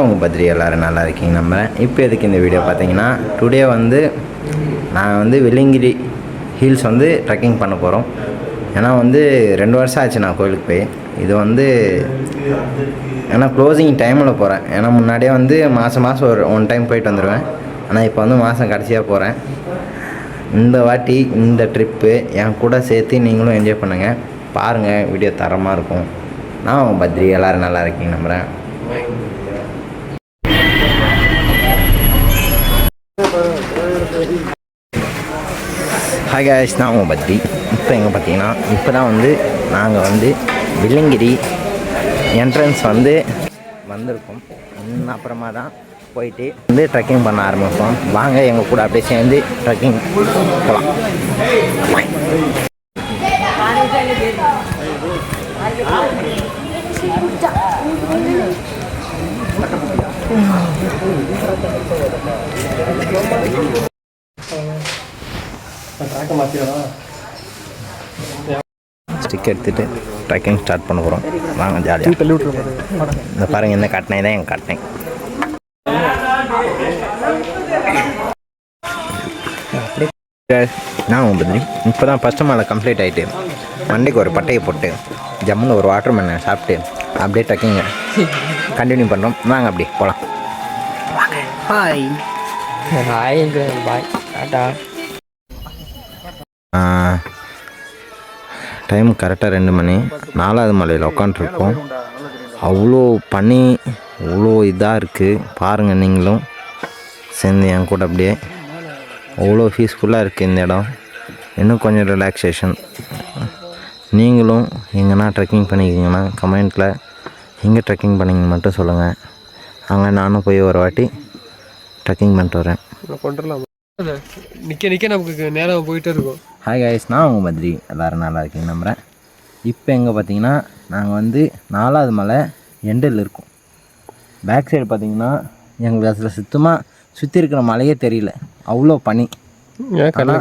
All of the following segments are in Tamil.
உங்கள் பத்ரி எல்லோரும் நல்லா இருக்கீங்க நம்புகிறேன். இப்போ எதுக்கு இந்த வீடியோ பார்த்தீங்கன்னா, டுடே வந்து நான் வந்து வெள்ளிங்கிரி ஹில்ஸ் வந்து ட்ரெக்கிங் பண்ண போகிறோம். ஏன்னா வந்து 2 வருஷம் ஆச்சு நான் கோயிலுக்கு போய். இது வந்து ஏன்னா க்ளோசிங் டைமில் போகிறேன். ஏன்னா முன்னாடியே வந்து மாதம் ஒரு 1 டைம் போயிட்டு வந்துடுவேன். ஆனால் இப்போ வந்து மாதம் கடைசியாக போகிறேன். இந்த வாட்டி இந்த ட்ரிப்பு என் கூட சேர்த்து நீங்களும் என்ஜாய் பண்ணுங்கள். பாருங்கள், வீடியோ தரமாக இருக்கும். நான் உங்கள் பத்ரி எல்லோரும் நல்லா இருக்கீங்க நம்புகிறேன். ஹாய் காய்ஸ், நான் உங்கள் பத்ரி. இப்போ எங்கே பார்த்தீங்கன்னா, இப்போ தான் வந்து நாங்கள் வந்து வெள்ளிங்கிரி என்ட்ரன்ஸ் வந்து வந்திருக்கோம். அப்புறமா தான் போயிட்டு வந்து ட்ரெக்கிங் பண்ண ஆரம்பிப்போம். வாங்க எங்கள் கூட அப்படியே சேர்ந்து ட்ரெக்கிங் போகலாம். ஸ்டிக் எடுத்துகிட்டு ட்ரெக்கிங் ஸ்டார்ட் பண்ண போகிறோம். வாங்க ஜாலியாக. இந்த பாருங்கள், என்ன காட்டினே தான் எங்கள் காட்டினேன். நான் பத்ரி. இப்போ தான் ஃபஸ்ட்டு மலை கம்ப்ளீட் ஆகிட்டு மண்டைக்கு ஒரு பட்டையை போட்டு ஜம்முன்னு ஒரு வாட்டர் மெல்லை சாப்பிட்டு அப்படியே ட்ரெக்கிங்க கண்டினியூ பண்ணுறோம். வாங்க அப்படியே போகலாம். Hi hi bye Tata. Time கரெக்டாக 2 மணி. 4வது மலையில் உட்காண்ட்ருக்கோம். அவ்வளோ பனி, அவ்வளோ இதாக இருக்குது. பாருங்கள், நீங்களும் சேர்ந்து என் கூட அப்படியே. அவ்வளோ பீஸ்ஃபுல்லாக இருக்குது இந்த இடம். இன்னும் கொஞ்சம் ரிலாக்ஸேஷன். நீங்களும் எங்கன்னா ட்ரெக்கிங் பண்ணிக்கிங்கன்னா கமெண்ட்டில் எங்கே ட்ரெக்கிங் பண்ணிங்க மட்டும் சொல்லுங்கள். அங்கே நானும் போய் ஒரு வாட்டி ட்ரெக்கிங் பண்ணிட்டு வரேன். நிற்க நமக்கு நேரம் போயிட்டே இருக்கும். ஹாய் காய்ஸ், நான் உங்கள் பத்ரி. எல்லோரும் நல்லா இருக்கீங்க நம்புகிறேன். இப்போ எங்கே பார்த்தீங்கன்னா, நாங்கள் வந்து 4வது மலை எண்டில் இருக்கோம். பேக் சைடு பார்த்தீங்கன்னா எங்களுக்கு அதில் சுத்தமாக சுற்றி இருக்கிற மலையே தெரியல. அவ்வளோ பனி,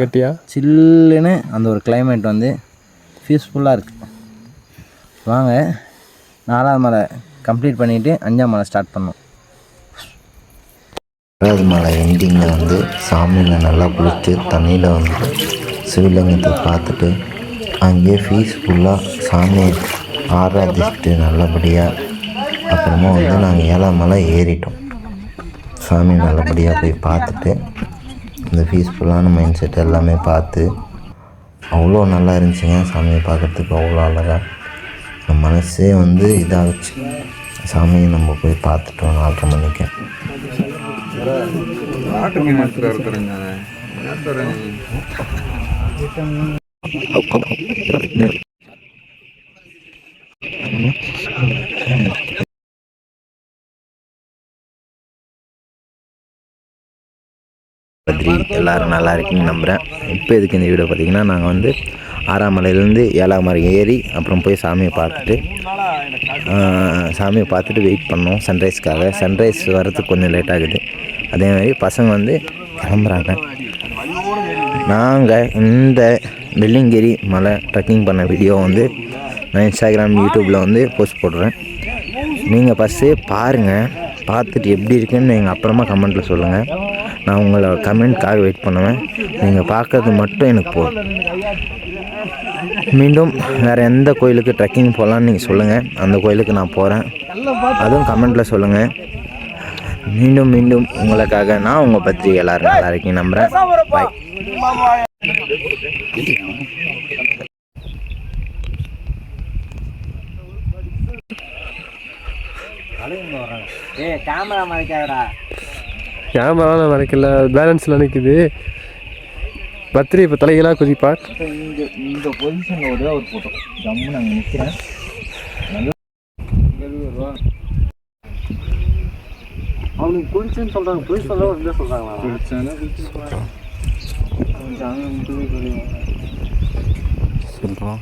கட்டியா சில்லுன்னு அந்த ஒரு கிளைமேட் வந்து பீஸ்ஃபுல்லாக இருக்குது. வாங்க 4வது மலை கம்ப்ளீட் பண்ணிவிட்டு 5ஆம் மலை ஸ்டார்ட் பண்ணோம். 6வது மலை எண்டிங்கில் வந்து சாமியில் நல்லா குளித்து தண்ணியில் வந்து சிவலிங்கத்தை பார்த்துட்டு அங்கேயே பீஸ்ஃபுல்லாக சாமியை ஆராதிச்சுட்டு நல்லபடியாக அப்புறமா வந்து நாங்கள் 7ஆம் மலை ஏறிட்டோம். சாமி நல்லபடியாக போய் பார்த்துட்டு இந்த பீஸ்ஃபுல்லான மைண்ட் செட் எல்லாமே பார்த்து அவ்வளோ நல்லா இருந்துச்சுங்க. சாமியை பார்க்குறதுக்கு அவ்வளோ அழகாக நம்ம மனசே வந்து இதாகிடுச்சு. சாமியை நம்ம போய் பார்த்துட்டோம் 4:30 மணிக்கு. பத்ரி எல்லோரும் நல்லா இருக்கீங்க நம்புகிறேன். இப்போ எதுக்கு இந்த வீடியோ பார்த்தீங்கன்னா, நாங்கள் வந்து 6ஆம் மலையிலேருந்து 7ஆம் மலை ஏறி அப்புறம் போய் சாமியை பார்த்துட்டு வெயிட் பண்ணோம் சன்ரைஸ்க்காக. சன்ரைஸ் வர்றதுக்கு கொஞ்சம் லேட் ஆகுது. அதே மாதிரி பசங்க வந்து கிளம்புறாங்க. நாங்கள் இந்த வெள்ளிங்கிரி மலை ட்ரெக்கிங் பண்ண வீடியோ வந்து நான் இன்ஸ்டாகிராம், யூடியூப்பில் வந்து போஸ்ட் போடுறேன். நீங்கள் ஃபஸ்ட்டு பாருங்கள். பார்த்துட்டு எப்படி இருக்குன்னு நீங்கள் அப்புறமா கமெண்ட்டில் சொல்லுங்கள். நான் உங்களை கமெண்ட்காக வெயிட் பண்ணுவேன். நீங்கள் பார்க்கறது மட்டும் எனக்கு போதும். மீண்டும் வேறு எந்த கோயிலுக்கு ட்ரெக்கிங் போகலான்னு நீங்கள் சொல்லுங்கள். அந்த கோயிலுக்கு நான் போகிறேன், அதுவும் கமெண்ட்டில் சொல்லுங்கள். மீண்டும் உங்களுக்காக நான் உங்கள் பத்ரி. எல்லோரும் நல்லா இருக்கீங்க நம்புகிறேன். பாய். கேமராலாம் மறைக்கல, பேலன்ஸில் நிற்குது. பத்ரி இப்போ தலைகளாக குதிப்பார். இந்த பொசிஷனில் ஒரே ஒரு ஃபோட்டோ ஜம்மு நாங்கள் நிற்கிறேன். அவனுக்கு குளிச்சுன்னு சொல்கிறாங்க. போய் சொல்ல வந்து சொல்கிறாங்களா? சொல்கிறோம்.